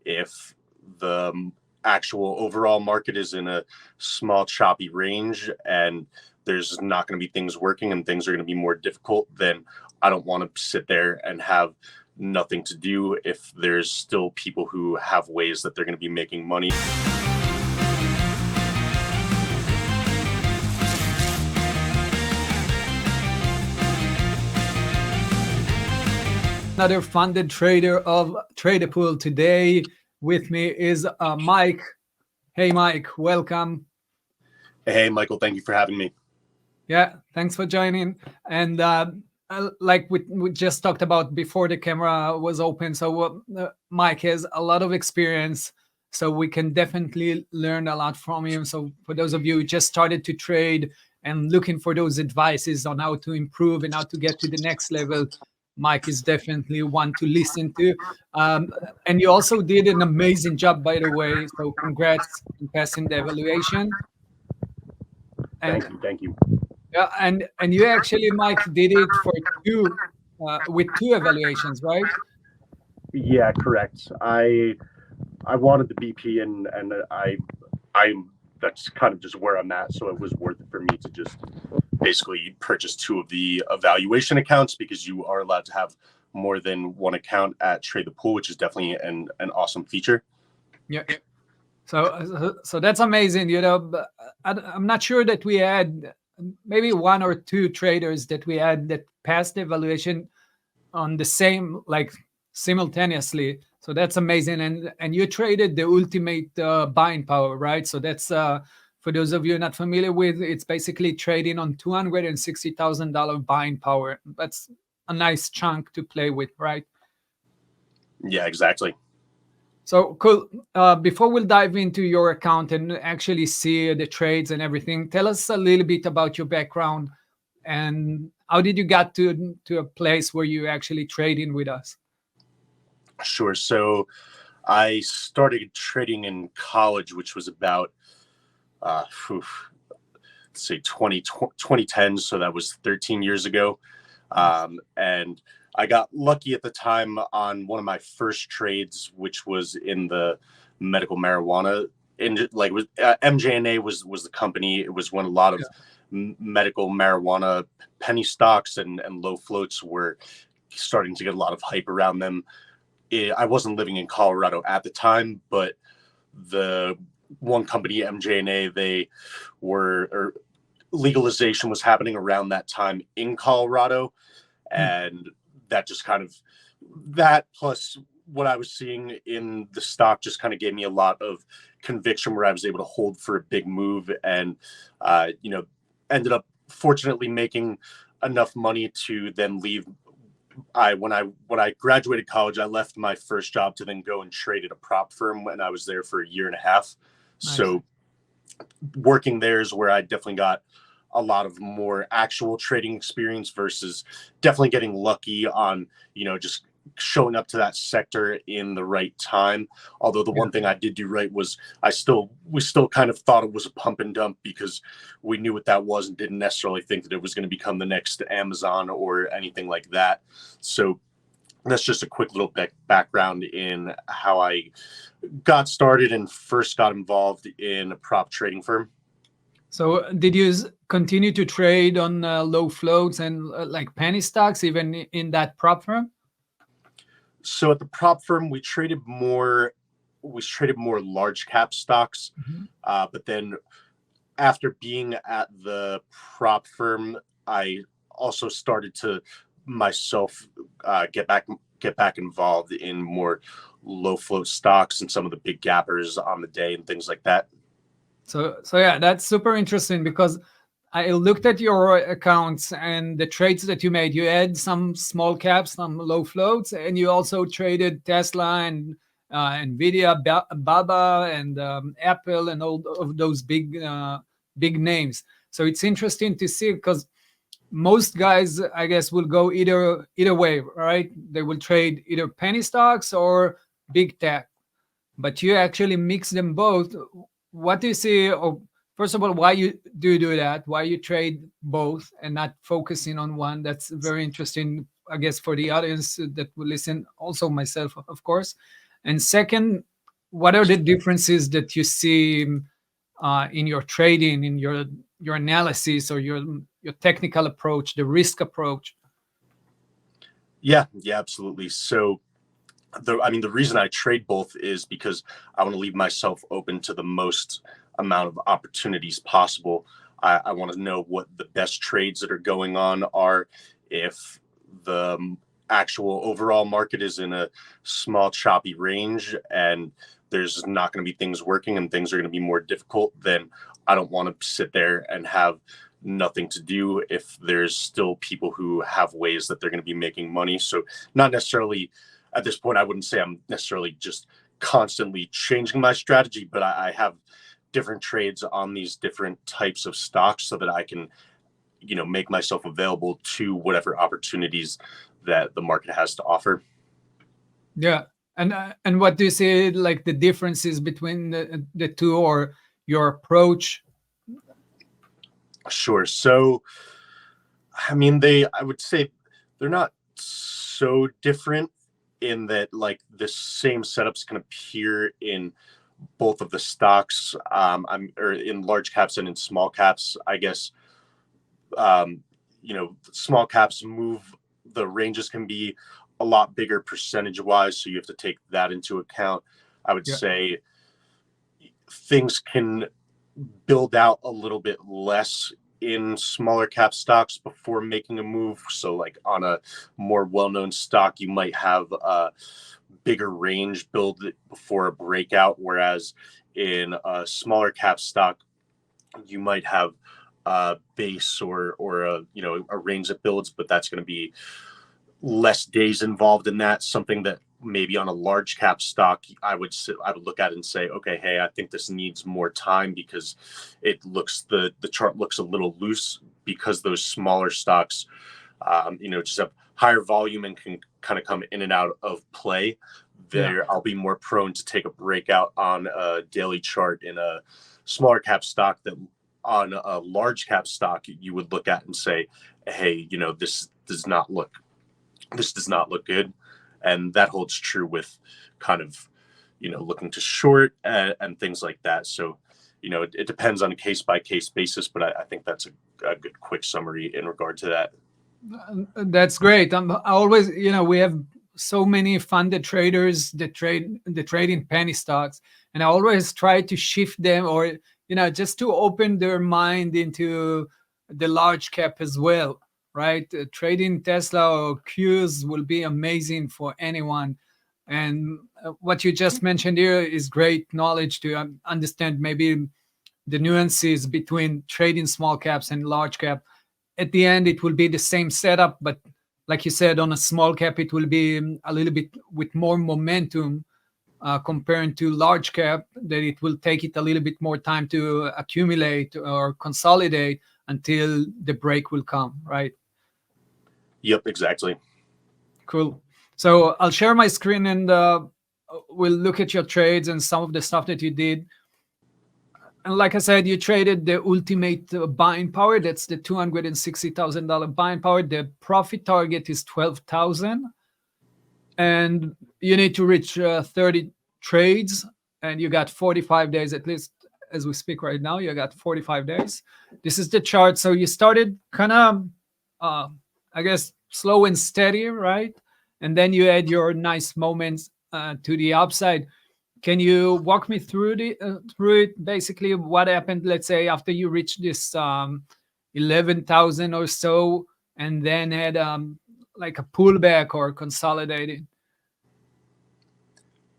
if the actual overall market is in a small choppy range and there's not going to be things working and things are going to be more difficult, then I don't want to sit there and have nothing to do if there's still people who have ways that they're going to be making money. Another funded trader of Tradepool. Today with me is Mike. Hey, Mike, welcome. Hey, Michael, thank you for having me. Yeah, thanks for joining. And like we just talked about before the camera was open, so Mike has a lot of experience, so we can definitely learn a lot from him. So for those of you who just started to trade and looking for those advices on how to improve and how to get to the next level, Mike is definitely one to listen to. And you also did an amazing job, by the way. So congrats on passing the evaluation. And, thank you. Yeah, and you actually, Mike, did it for with two evaluations, right? Yeah, correct. I wanted the BP, and I'm that's kind of just where I'm at. So it was worth it for me to just basically purchase two of the evaluation accounts, because you are allowed to have more than one account at Trade the Pool, which is definitely an awesome feature. Yeah. So that's amazing. You know, I'm not sure that we had maybe one or two traders that we had that passed the evaluation on the same, like simultaneously. So that's amazing. And you traded the ultimate buying power, right? So that's for those of you not familiar with, it's basically trading on $260,000 buying power. That's a nice chunk to play with, right? Yeah, exactly. So cool. Before we'll dive into your account and actually see the trades and everything, tell us a little bit about your background and how did you get to a place where you actually trading with us? Sure. So I started trading in college, which was about, let's say 2010. So that was 13 years ago. And I got lucky at the time on one of my first trades, which was in the medical marijuana. MJNA was the company. It was when a lot of medical marijuana penny stocks and low floats were starting to get a lot of hype around them. I wasn't living in Colorado at the time, but the one company, MJNA, legalization was happening around that time in Colorado. And that just that plus what I was seeing in the stock just kind of gave me a lot of conviction, where I was able to hold for a big move, and ended up fortunately making enough money to then leave. When I graduated college, I left my first job to then go and trade at a prop firm, when I was there for a year and a half. Nice. So working there is where I definitely got a lot of more actual trading experience, versus definitely getting lucky on, just showing up to that sector in the right time. Although the one thing I did do right was we still kind of thought it was a pump and dump, because we knew what that was and didn't necessarily think that it was going to become the next Amazon or anything like that. So that's just a quick little background in how I got started and first got involved in a prop trading firm. So did you continue to trade on low floats and like penny stocks even in that prop firm? So at the prop firm, we traded more large cap stocks. But then after being at the prop firm, I also started to myself get back involved in more low float stocks and some of the big gappers on the day and things like that. So yeah, that's super interesting, because I looked at your accounts and the trades that you made. You had some small caps, some low floats, and you also traded Tesla and Nvidia, Baba, and Apple, and all of those big names. So it's interesting to see, because most guys, I guess, will go either way, right? They will trade either penny stocks or big tech, but you actually mix them both. What do you see? Or first of all, why you do that? Why you trade both and not focusing on one? That's very interesting, I guess, for the audience that will listen. Also myself, of course. And second, what are the differences that you see in your trading, in your analysis, or your technical approach, the risk approach? Yeah, absolutely. So the reason I trade both is because I want to leave myself open to the most amount of opportunities possible. I want to know what the best trades that are going on are. If the actual overall market is in a small choppy range and there's not going to be things working and things are going to be more difficult, then I don't want to sit there and have nothing to do if there's still people who have ways that they're going to be making money. So not necessarily at this point, I wouldn't say I'm necessarily just constantly changing my strategy, but I have different trades on these different types of stocks so that I can, make myself available to whatever opportunities that the market has to offer. Yeah. And what do you see like the differences between the two, or your approach? Sure. So, I would say they're not so different in that like the same setups can appear in both of the stocks, or in large caps and in small caps, I guess. Small caps move, the ranges can be a lot bigger percentage wise, so you have to take that into account. I would say things can build out a little bit less in smaller cap stocks before making a move. So like on a more well-known stock, you might have a bigger range build before a breakout, whereas in a smaller cap stock, you might have a base or a range that builds, but that's going to be less days involved in that. Something that maybe on a large cap stock, I would look at it and say, okay, hey, I think this needs more time because the chart looks a little loose, because those smaller stocks, just have higher volume and can kind of come in and out of play. I'll be more prone to take a breakout on a daily chart in a smaller cap stock that on a large cap stock you would look at and say, hey, this does not look good. And that holds true with kind of, looking to short and things like that. So, it depends on a case by case basis, but I think that's a good quick summary in regard to that. That's great. I always, we have so many funded traders that trade in penny stocks, and I always try to shift them, or just to open their mind into the large cap as well, right? Trading Tesla or Qs will be amazing for anyone. And what you just mentioned here is great knowledge to understand maybe the nuances between trading small caps and large cap. At the end, it will be the same setup, but like you said, on a small cap, it will be a little bit with more momentum comparing to large cap, that it will take it a little bit more time to accumulate or consolidate until the break will come, right? Yep, exactly. Cool. So I'll share my screen, and we'll look at your trades and some of the stuff that you did. And like I said, you traded the ultimate buying power. That's the $260,000 buying power. The profit target is 12,000. And you need to reach 30 trades, and you got 45 days, at least as we speak right now. You got 45 days. This is the chart. So you started kind of, I guess, slow and steady, right? And then you had your nice moments to the upside. Can you walk me through it? Basically, what happened, let's say, after you reached this 11,000 or so, and then had like a pullback or consolidating?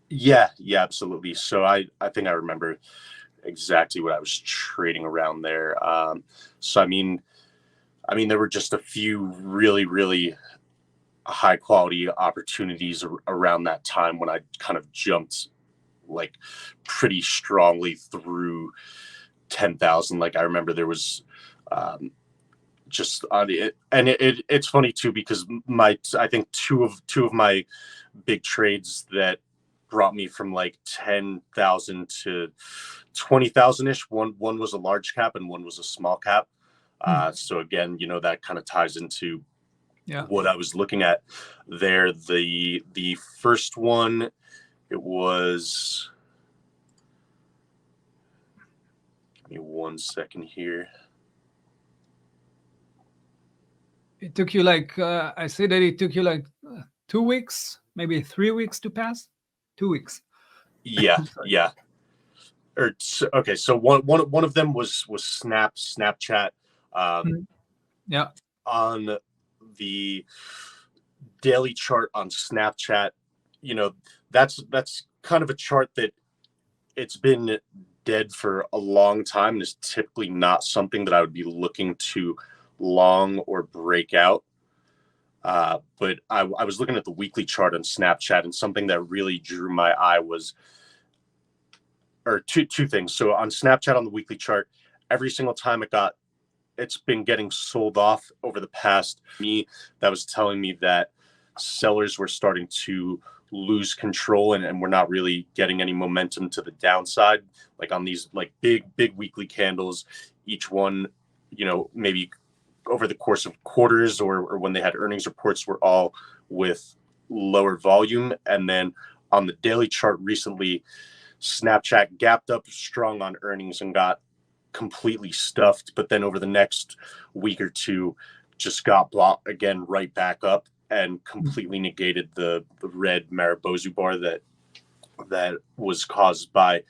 Yeah, absolutely. So I think I remember exactly what I was trading around there. So there were just a few really, really high quality opportunities around that time when I kind of jumped like pretty strongly through 10,000. Like I remember there was just on it, and it's funny too, because I think two of my big trades that brought me from like 10,000 to 20,000 ish. One was a large cap and one was a small cap. So again, that kind of ties into what I was looking at there. The first one, it was 1 second here. It took you like I see that it took you like 2 weeks, maybe 3 weeks to pass. 2 weeks. Yeah, yeah. Okay, so one of them was Snapchat. Yeah. On the daily chart on Snapchat, that's kind of a chart that it's been dead for a long time and is typically not something that I would be looking to long or break out. But I was looking at the weekly chart on Snapchat, and something that really drew my eye was, or two things. So on Snapchat on the weekly chart, every single time it's been getting sold off over the past that was telling me that sellers were starting to lose control and we're not really getting any momentum to the downside. Like on these like big weekly candles, each one, maybe over the course of quarters or when they had earnings reports, were all with lower volume. And then on the daily chart recently, Snapchat gapped up strong on earnings and got completely stuffed, but then over the next week or two just got bought again right back up and completely negated the red Maribozu bar that was caused by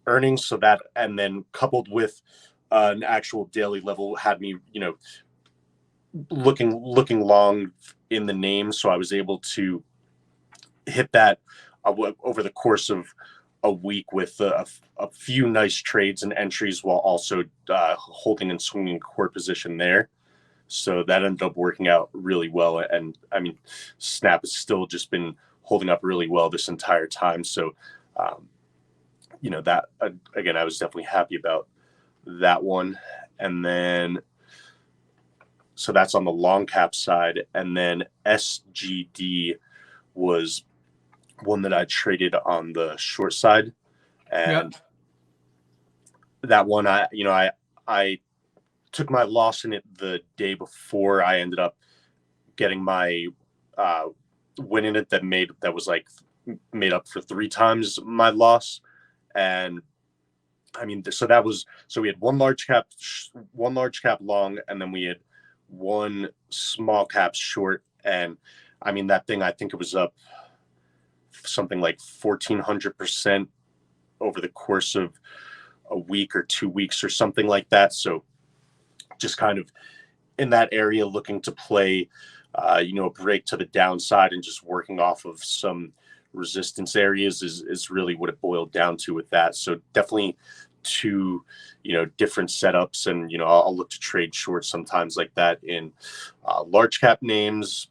earnings. So that, and then coupled with an actual daily level, had me looking long in the name. So I was able to hit that over the course of a week with a few nice trades and entries, while also holding and swinging core position there. So that ended up working out really well. And I mean, Snap has still just been holding up really well this entire time. So, that again, I was definitely happy about that one. And then, so that's on the long cap side. And then SGD was one that I traded on the short side, and that one I took my loss in it the day before. I ended up getting my win in it that was like made up for 3 times my loss. And I mean, so we had one large cap long, and then we had one small cap short. And I mean, that thing, I think it was up something like 1,400% over the course of a week or 2 weeks or something like that. So just kind of in that area, looking to play, a break to the downside and just working off of some resistance areas is really what it boiled down to with that. So definitely 2, different setups, and, I'll look to trade short sometimes like that in large cap names.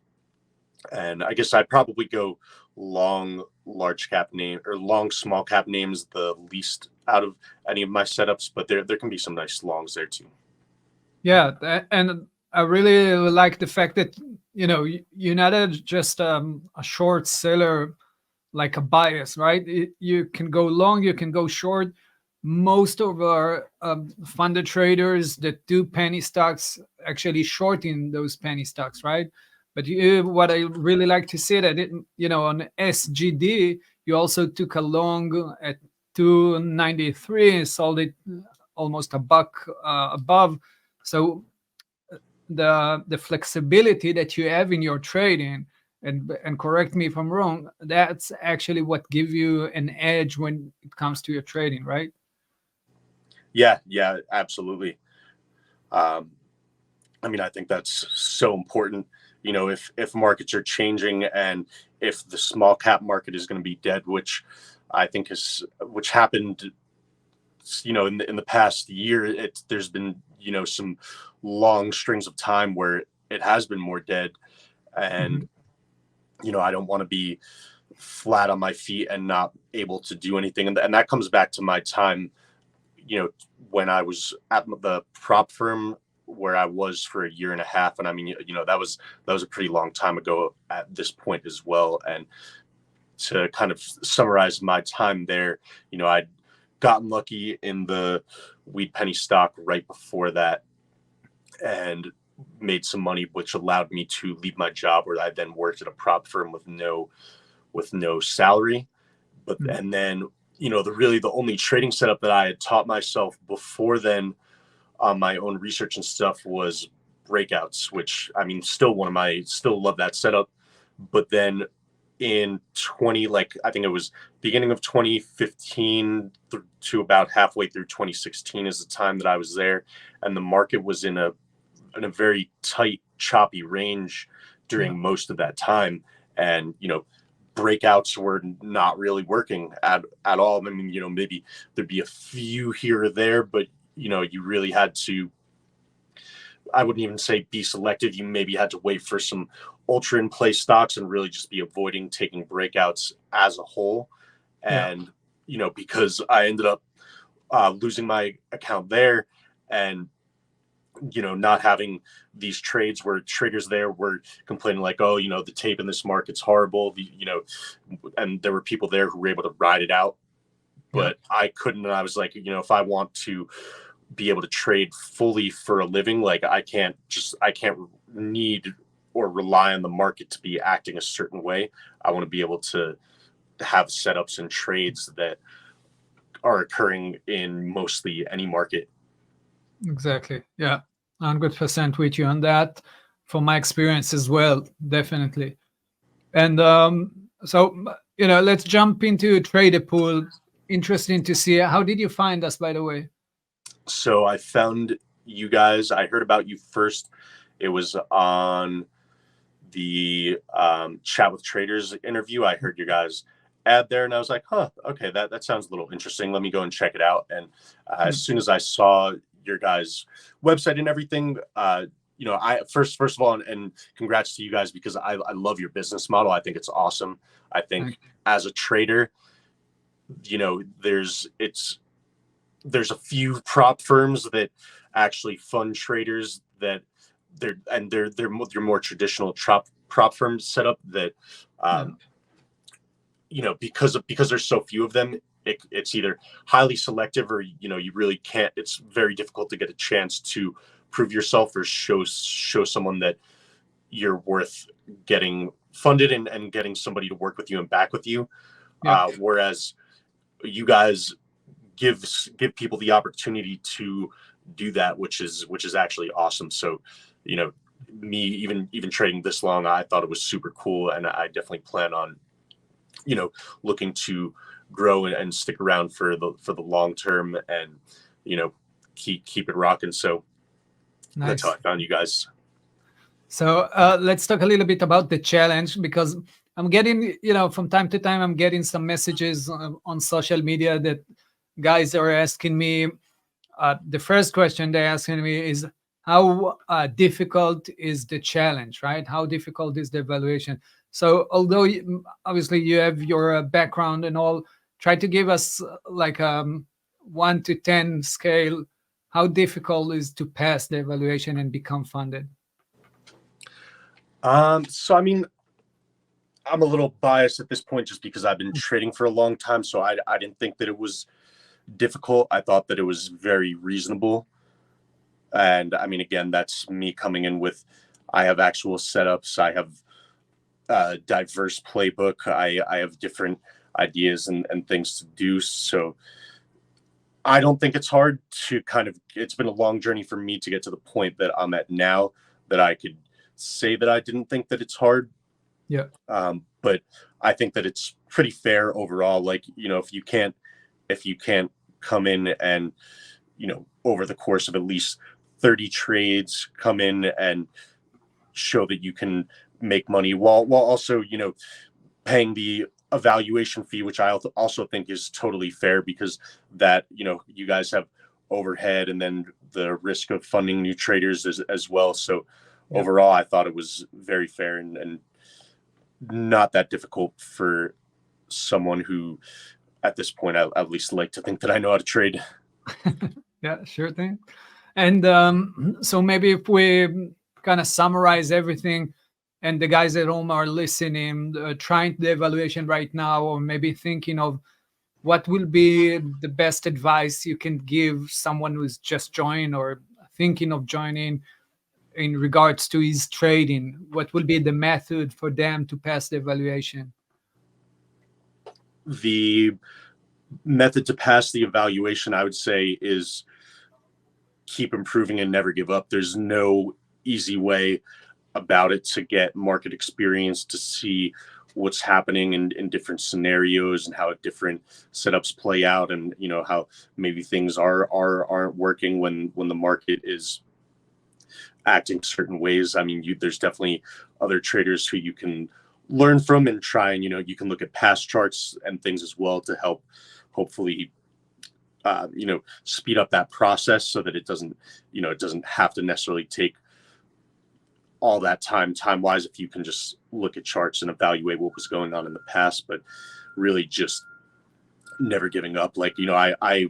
And I guess I'd probably go long large cap name or long small cap names the least out of any of my setups, but there can be some nice longs there too. Yeah, and I really like the fact that you're not just a short seller like a bias, right? You can go long, you can go short. Most of our funded traders that do penny stocks actually shorting those penny stocks, right? But what I really like to see that on SGD, you also took a long at 293 and sold it almost a buck above. So the flexibility that you have in your trading, and correct me if I'm wrong, that's actually what gives you an edge when it comes to your trading, right? Yeah, absolutely. I mean, I think that's so important. If markets are changing and if the small cap market is going to be dead, which I think which happened, in the past year, there's been, some long strings of time where it has been more dead. And, I don't want to be flat on my feet and not able to do anything. And that comes back to my time, when I was at the prop firm where I was for a year and a half. And I mean, that was a pretty long time ago at this point as well. And to kind of summarize my time there, I'd gotten lucky in the wheat penny stock right before that and made some money, which allowed me to leave my job, where I then worked at a prop firm with no salary. And then, the only trading setup that I had taught myself before then on my own research and stuff was breakouts, which I mean, still love that setup. But then in 20, like I think it was beginning of 2015 to about halfway through 2016 is the time that I was there, and the market was in a very tight, choppy range during most of that time. And, breakouts were not really working at all. I mean, maybe there'd be a few here or there, but, you really had to, I wouldn't even say be selective. You maybe had to wait for some ultra in play stocks and really just be avoiding taking breakouts as a whole. And, because I ended up losing my account there, and not having these trades where traders there were complaining like, oh, the tape in this market's horrible, and there were people there who were able to ride it out, but I couldn't. And I was like, if I want to be able to trade fully for a living, like I can't need or rely on the market to be acting a certain way. I want to be able to have setups and trades that are occurring in mostly any market. Exactly. Yeah. 100% with you on that from my experience as well. Definitely. And so, let's jump into Trader Pool. Interesting to see. How did you find us, by the way? So I found you guys. I heard about you first. It was on the Chat with Traders interview. I heard your guys' ad there, and I was like, huh, okay, that sounds a little interesting. Let me go and check it out. And as soon as I saw your guys' website and everything, I first of all, and congrats to you guys, because I love your business model. I think it's awesome. I think as a trader, there's a few prop firms that actually fund traders that they're more traditional prop firm setup that because there's so few of them, it's either highly selective or you really can't. It's very difficult to get a chance to prove yourself or show someone that you're worth getting funded and getting somebody to work with you and back with you. Whereas you guys give people the opportunity to do that, which is actually awesome. So me even trading this long, I thought it was super cool, and I definitely plan on looking to grow and stick around for the long term, and keep it rocking. So that's how I found you guys. So let's talk a little bit about the challenge, because I'm getting, from time to time, I'm getting some messages on social media that guys are asking me. The first question they're asking me is, how difficult is the challenge, right? How difficult is the evaluation? So although obviously you have your background and all, try to give us like 1 to 10 scale. How difficult is to pass the evaluation and become funded? So I mean, I'm a little biased at this point just because I've been trading for a long time. So I didn't think that it was difficult. I thought that it was very reasonable. And I mean, again, that's me coming in with, I have actual setups. I have a diverse playbook. I have different ideas and things to do. So I don't think it's hard to it's been a long journey for me to get to the point that I'm at now, that I could say that I didn't think that it's hard. Yeah. But I think that it's pretty fair overall. Like, if you can't come in and, over the course of at least 30 trades, come in and show that you can make money while also, paying the evaluation fee, which I also think is totally fair, because that, you guys have overhead and then the risk of funding new traders as well. So overall, I thought it was very fair and not that difficult for someone who, at this point, I at least like to think that I know how to trade. Yeah, sure thing. And so maybe if we kind of summarize everything, and the guys at home are listening, trying the evaluation right now, or maybe thinking of what will be the best advice you can give someone who's just joined or thinking of joining in regards to his trading, what will be the method for them to pass the evaluation? The method to pass the evaluation, I would say, is keep improving and never give up. There's no easy way about it to get market experience, to see what's happening in different scenarios and how different setups play out, and how maybe things aren't working when the market is acting certain ways. I mean, there's definitely other traders who you can learn from and try, and you can look at past charts and things as well to help hopefully speed up that process, so that it doesn't have to necessarily take all that time wise, if you can just look at charts and evaluate what was going on in the past, but really just never giving up. Like, I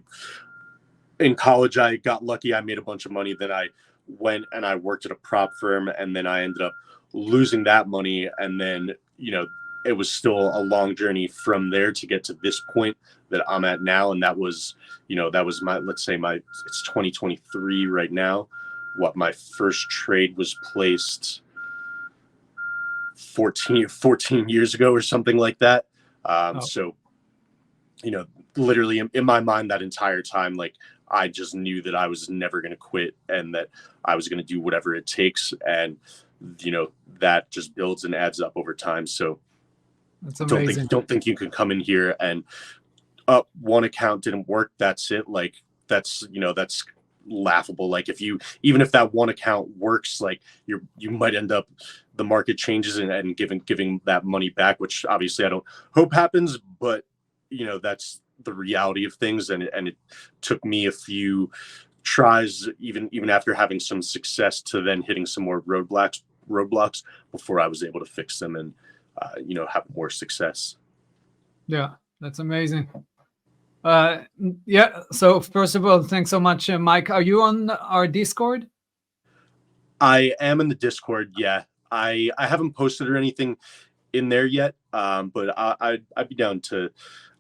in college, I got lucky. I made a bunch of money. Then I went and I worked at a prop firm, and then I ended up losing that money. And then, it was still a long journey from there to get to this point that I'm at now. And that was my, let's say it's 2023 right now. My first trade was placed 14 years ago or something like that. So, literally in my mind that entire time, like, I just knew that I was never going to quit and that I was going to do whatever it takes. And, that just builds and adds up over time. So that's amazing. Don't think you can come in here and one account didn't work. That's it. Like, that's laughable. Like, even if that one account works, like, you might end up, the market changes and giving that money back, which obviously I don't hope happens, but that's the reality of things. And it took me a few tries, even after having some success, to then hitting some more roadblocks before I was able to fix them and have more success. Yeah, that's amazing. Yeah. So first of all, thanks so much, Mike. Are you on our Discord? I am in the Discord. Yeah, I haven't posted or anything in there yet, but I'd be down to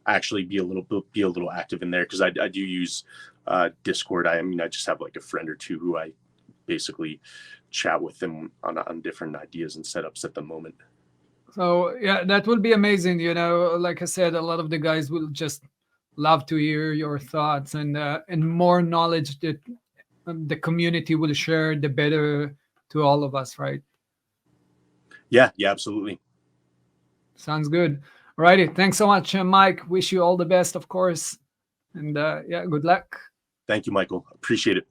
actually be a little active in there, because I do use Discord. I just have like a friend or two who I basically chat with them on different ideas and setups at the moment. So yeah, that will be amazing. Like I said, a lot of the guys will just love to hear your thoughts, and more knowledge that the community will share, the better to all of us, right? Yeah, absolutely. Sounds good. Alrighty, thanks so much, Mike. Wish you all the best, of course, and yeah, good luck. Thank you, Michael. Appreciate it.